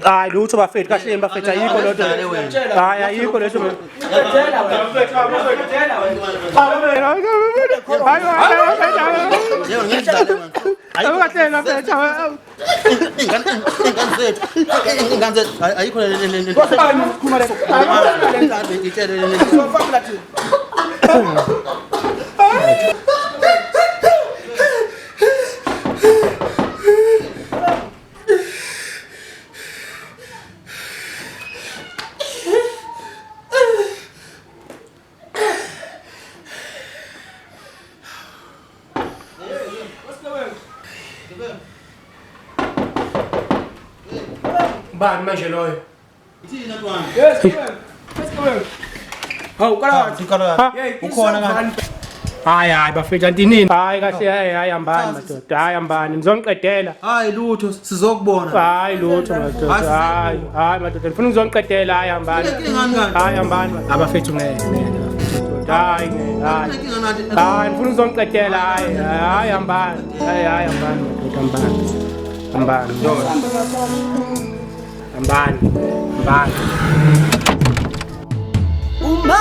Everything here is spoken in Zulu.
Hayi lutho bafethu kahleni bafethu ayikho lodwa. Hayi ayikho leso. Bani manje loyo? Yes, hawu kala ukhona ngani? Hayi bafethu antinini. Hayi kahle hayi hambani madoda. Hayi hambani ngizongiqedela. Hayi lutho sizokubona. Hayi lutho madoda. Hayi madoda ngifuna ngizongiqedela hayi hambani. Hayi hambani abafethu ngeke. Hayi hayi ngifuna ngizongiqedela hayi hambani. Hayi hambani madoda hambani. Hambani. Uma